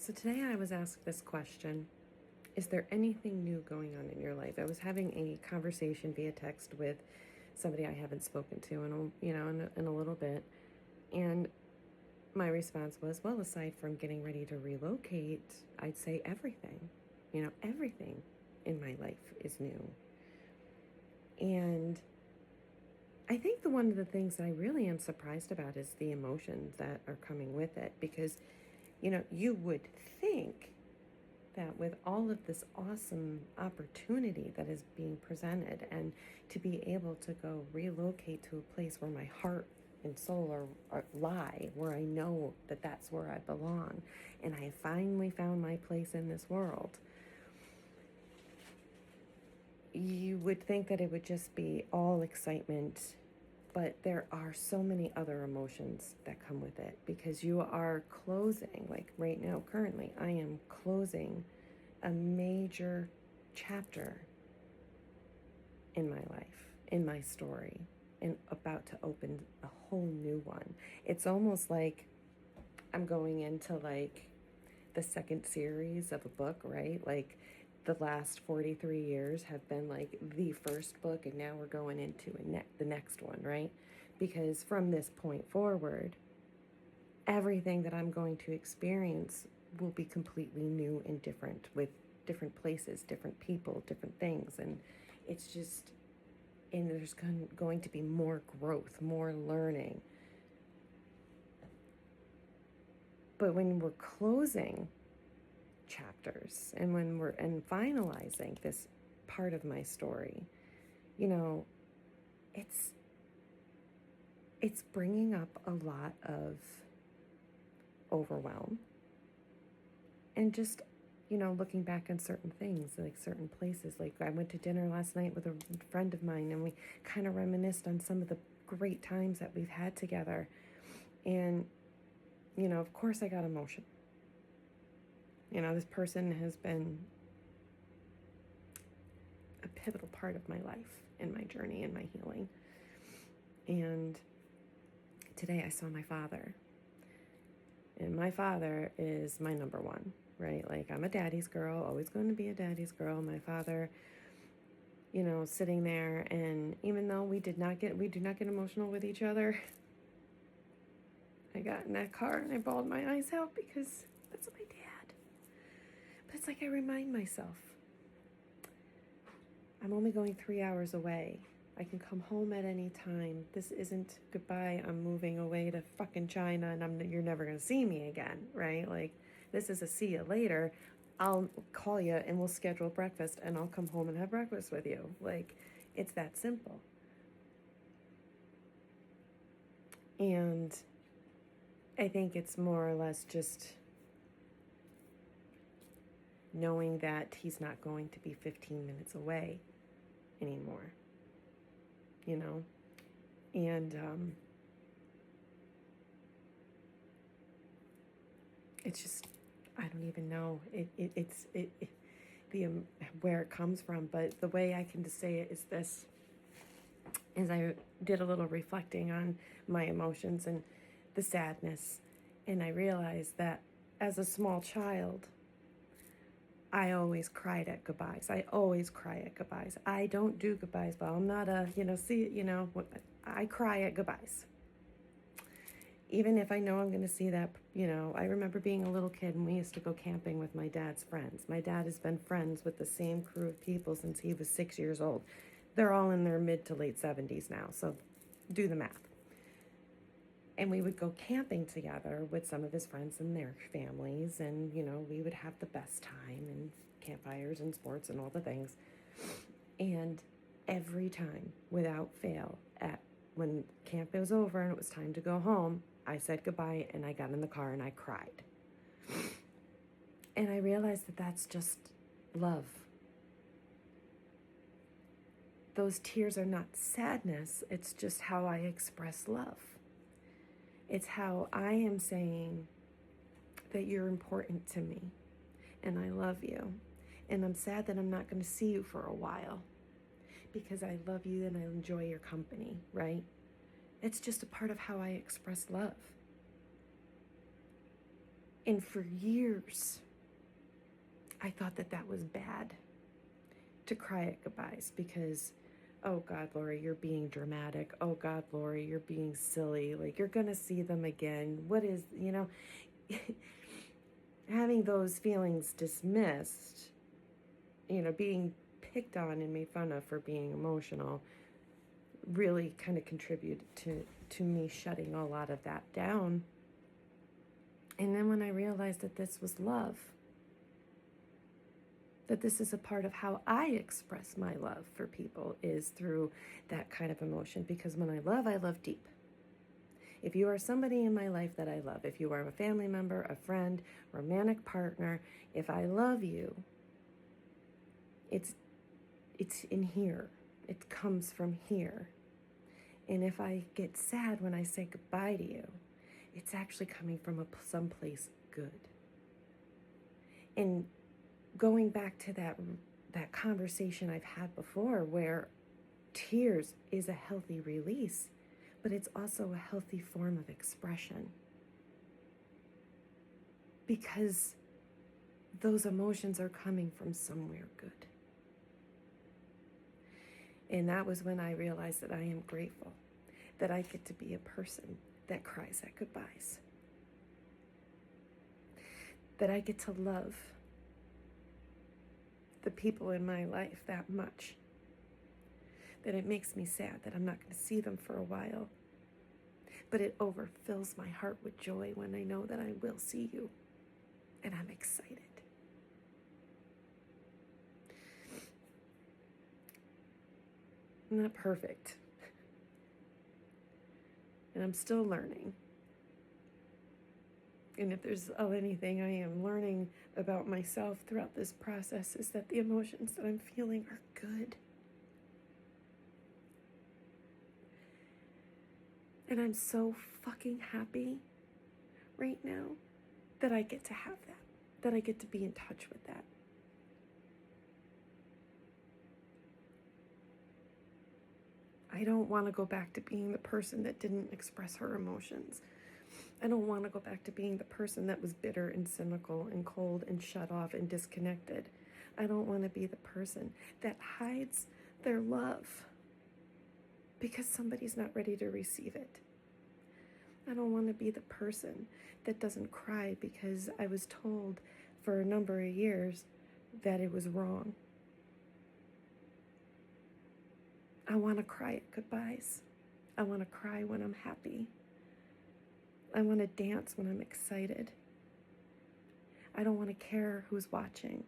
So today I was asked this question. Is there anything new going on in your life? I was having a conversation via text with somebody I haven't spoken to in a little bit. And my response was, well, aside from getting ready to relocate, I'd say everything. Everything in my life is new. And I think one of the things that I really am surprised about is the emotions that are coming with it. Because, you would think that with all of this awesome opportunity that is being presented, and to be able to go relocate to a place where my heart and soul lie, where I know that that's where I belong, and I have finally found my place in this world, you would think that it would just be all excitement. But there are so many other emotions that come with it, because you are closing, like right now, currently, I am closing a major chapter in my life, in my story, and about to open a whole new one. It's almost like I'm going into like the second series of a book, right? Like the last 43 years have been like the first book, and now we're going into the next one, right? Because from this point forward, everything that I'm going to experience will be completely new and different, with different places, different people, different things. And it's just, and there's going to be more growth, more learning. But when we're closing chapters, and when we're finalizing this part of my story, it's bringing up a lot of overwhelm, and just looking back on certain things, like certain places. Like I went to dinner last night with a friend of mine, and we kind of reminisced on some of the great times that we've had together. And of course I got emotional. This person has been a pivotal part of my life, in my journey, in my healing. And today I saw my father. And my father is my number one, right? Like, I'm a daddy's girl, always going to be a daddy's girl. My father, sitting there, and even though we do not get emotional with each other, I got in that car and I bawled my eyes out, because that's my dad. But it's like I remind myself, I'm only going 3 hours away. I can come home at any time. This isn't goodbye, I'm moving away to fucking China and you're never going to see me again, right? Like, this is a see you later. I'll call you and we'll schedule breakfast, and I'll come home and have breakfast with you. Like, it's that simple. And I think it's more or less just knowing that he's not going to be 15 minutes away anymore, and it's just, I don't even know where it comes from. But the way I can just say it is this: is I did a little reflecting on my emotions and the sadness, and I realized that as a small child, I always cried at goodbyes. I always cry at goodbyes. I don't do goodbyes, but I'm not I cry at goodbyes. Even if I know I'm going to see that, I remember being a little kid and we used to go camping with my dad's friends. My dad has been friends with the same crew of people since he was 6 years old. They're all in their mid to late 70s now, so do the math. And we would go camping together with some of his friends and their families, and, we would have the best time, and campfires and sports and all the things. And every time, without fail, when camp was over and it was time to go home, I said goodbye and I got in the car and I cried. And I realized that that's just love. Those tears are not sadness, it's just how I express love. It's how I am saying that you're important to me and I love you. And I'm sad that I'm not going to see you for a while, because I love you and I enjoy your company, right? It's just a part of how I express love. And for years, I thought that that was bad to cry at goodbyes because, oh God, Lori, you're being dramatic. Oh God, Lori, you're being silly. Like, you're going to see them again. What is, having those feelings dismissed, being picked on and made fun of for being emotional really kind of contributed to me shutting a lot of that down. And then when I realized that this was love, that this is a part of how I express my love for people is through that kind of emotion. Because when I love deep. If you are somebody in my life that I love, if you are a family member, a friend, romantic partner, if I love you, it's in here. It comes from here. And if I get sad when I say goodbye to you, it's actually coming from someplace good. And going back to that conversation I've had before, where tears is a healthy release, but it's also a healthy form of expression. Because those emotions are coming from somewhere good. And that was when I realized that I am grateful that I get to be a person that cries at goodbyes. That I get to love the people in my life that much. That it makes me sad that I'm not going to see them for a while. But it overfills my heart with joy when I know that I will see you. And I'm excited. I'm not perfect. And I'm still learning. And if there's anything I am learning about myself throughout this process, is that the emotions that I'm feeling are good. And I'm so fucking happy right now that I get to have that I get to be in touch with that. I don't want to go back to being the person that didn't express her emotions. I don't want to go back to being the person that was bitter and cynical and cold and shut off and disconnected. I don't want to be the person that hides their love because somebody's not ready to receive it. I don't want to be the person that doesn't cry because I was told for a number of years that it was wrong. I want to cry at goodbyes. I want to cry when I'm happy. I want to dance when I'm excited. I don't want to care who's watching.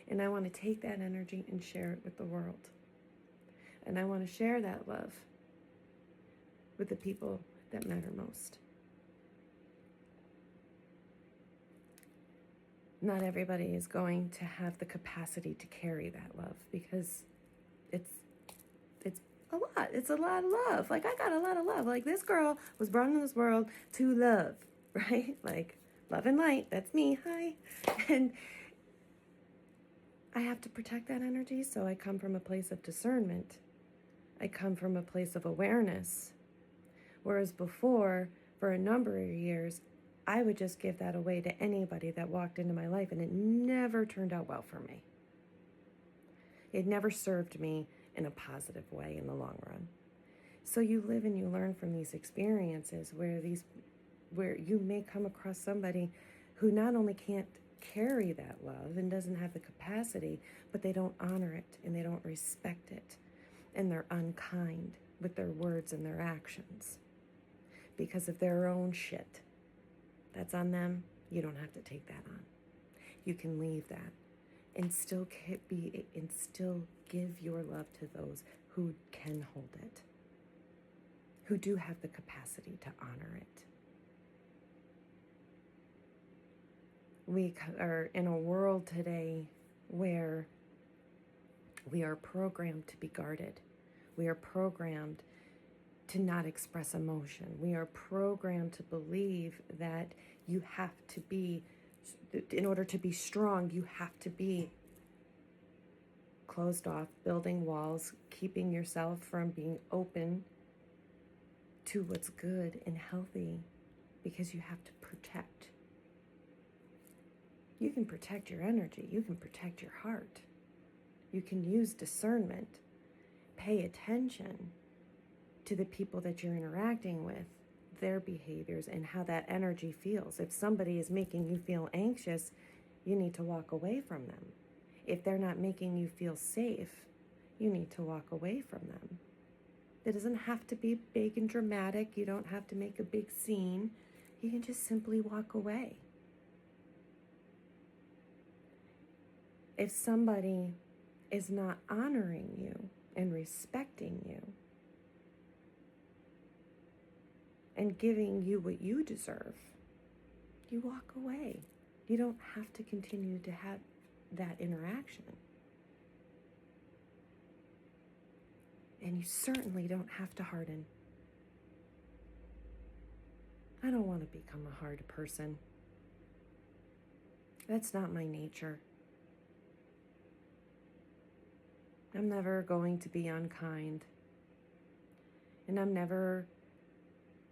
And I want to take that energy and share it with the world. And I want to share that love with the people that matter most. Not everybody is going to have the capacity to carry that love because it's a lot. It's a lot of love. Like, I got a lot of love. Like, this girl was brought into this world to love, right? Like, love and light. That's me. Hi. And I have to protect that energy, so I come from a place of discernment. I come from a place of awareness. Whereas before, for a number of years, I would just give that away to anybody that walked into my life, and it never turned out well for me. It never served me in a positive way in the long run. So you live and you learn from these experiences where you may come across somebody who not only can't carry that love and doesn't have the capacity, but they don't honor it and they don't respect it. And they're unkind with their words and their actions because of their own shit. That's on them. You don't have to take that on. You can leave that and still give your love to those who can hold it, who do have the capacity to honor it. We are in a world today where we are programmed to be guarded. We are programmed to not express emotion. We are programmed to believe that you have to be, in order to be strong, you have to be closed off, building walls, keeping yourself from being open to what's good and healthy because you have to protect You can protect your energy. You can protect your heart. You can use discernment. Pay attention to the people that you're interacting with, their behaviors, and how that energy feels. If somebody is making you feel anxious, you need to walk away from them. If they're not making you feel safe, you need to walk away from them. It doesn't have to be big and dramatic. You don't have to make a big scene. You can just simply walk away. If somebody is not honoring you and respecting you and giving you what you deserve, you walk away. You don't have to continue to have that interaction. And you certainly don't have to harden. I don't want to become a hard person. That's not my nature. I'm never going to be unkind. And I'm never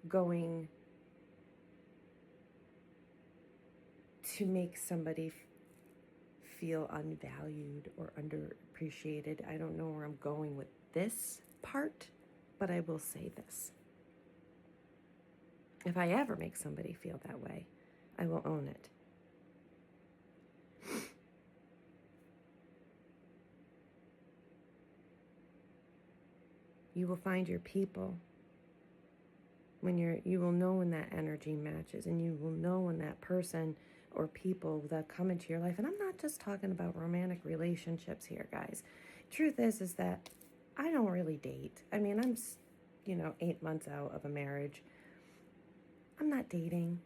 going to make somebody feel unvalued or underappreciated. I don't know where I'm going with this part, but I will say this. If I ever make somebody feel that way, I will own it. You will find your people when you will know when that energy matches, and you will know when that person or people that come into your life, and I'm not just talking about romantic relationships here, guys. Truth is that I don't really date. I mean, I'm 8 months out of a marriage. I'm not dating.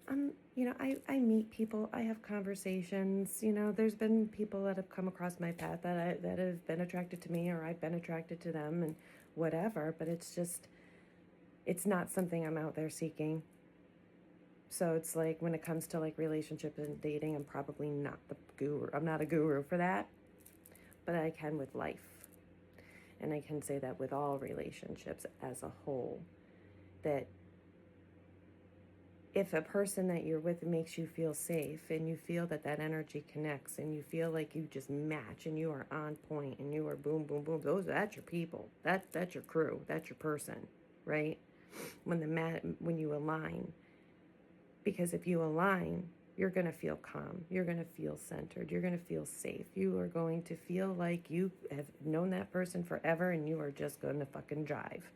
I meet people, I have conversations. There's been people that have come across my path that have been attracted to me, or I've been attracted to them, and whatever, but it's not something I'm out there seeking. So it's like, when it comes to like relationship and dating, I'm probably not the guru. I'm not a guru for that, but I can with life. And I can say that with all relationships as a whole, that if a person that you're with makes you feel safe, and you feel that energy connects, and you feel like you just match, and you are on point, and you are boom, boom, boom, that's your people. That's your crew. That's your person, right? When you align. Because if you align, you're going to feel calm. You're going to feel centered. You're going to feel safe. You are going to feel like you have known that person forever, and you are just going to fucking drive.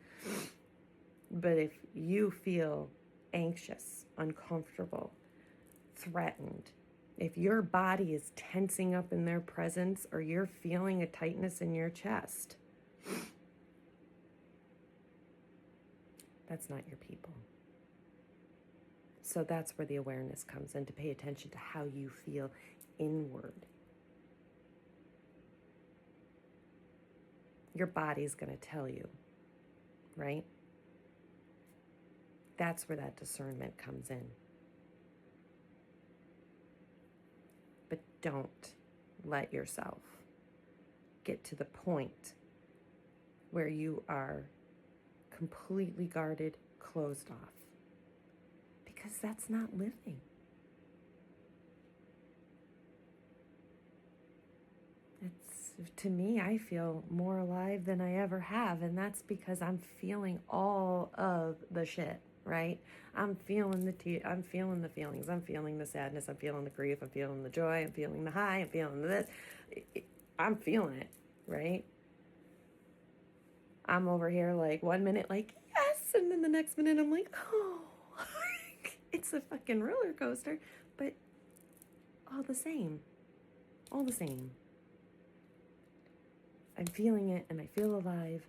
But if you feel anxious, uncomfortable, threatened, if your body is tensing up in their presence, or you're feeling a tightness in your chest, that's not your people. So that's where the awareness comes in, to pay attention to how you feel inward. Your body's going to tell you, right? That's where that discernment comes in. But don't let yourself get to the point where you are completely guarded, closed off. Because that's not living. To me, I feel more alive than I ever have, and that's because I'm feeling all of the shit, right? I'm feeling I'm feeling the feelings. I'm feeling the sadness. I'm feeling the grief. I'm feeling the joy. I'm feeling the high. I'm feeling this. I'm feeling it, right? I'm over here like 1 minute like, yes, and then the next minute I'm like, oh. It's a fucking roller coaster, but all the same. All the same. I'm feeling it, and I feel alive.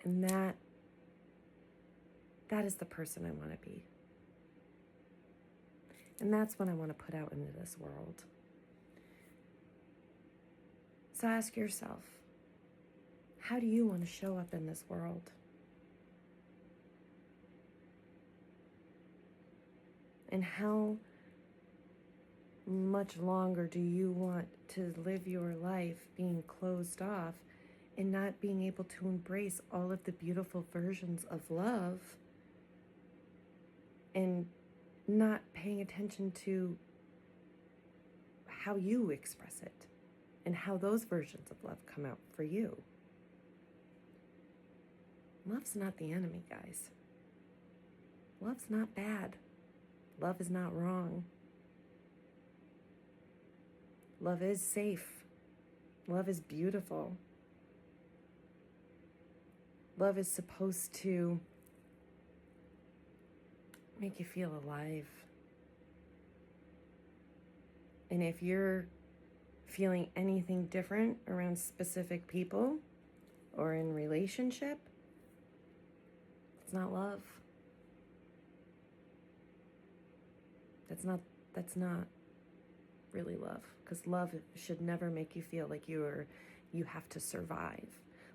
And that is the person I want to be. And that's what I want to put out into this world. So ask yourself, how do you want to show up in this world? And how much longer do you want to live your life being closed off and not being able to embrace all of the beautiful versions of love not paying attention to how you express it and how those versions of love come out for you. Love's not the enemy, guys. Love's not bad. Love is not wrong. Love is safe. Love is beautiful. Love is supposed to make you feel alive. And if you're feeling anything different around specific people or in relationship, it's not love. That's not really love, because love should never make you feel like you have to survive.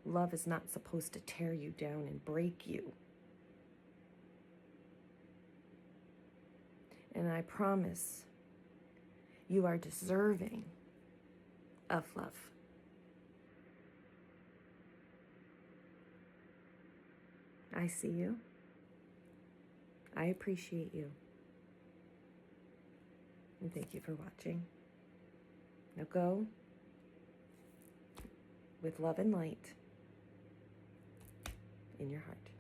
Love is not supposed to tear you down and break you. And I promise you are deserving of love. I see you. I appreciate you. And thank you for watching. Now go with love and light in your heart.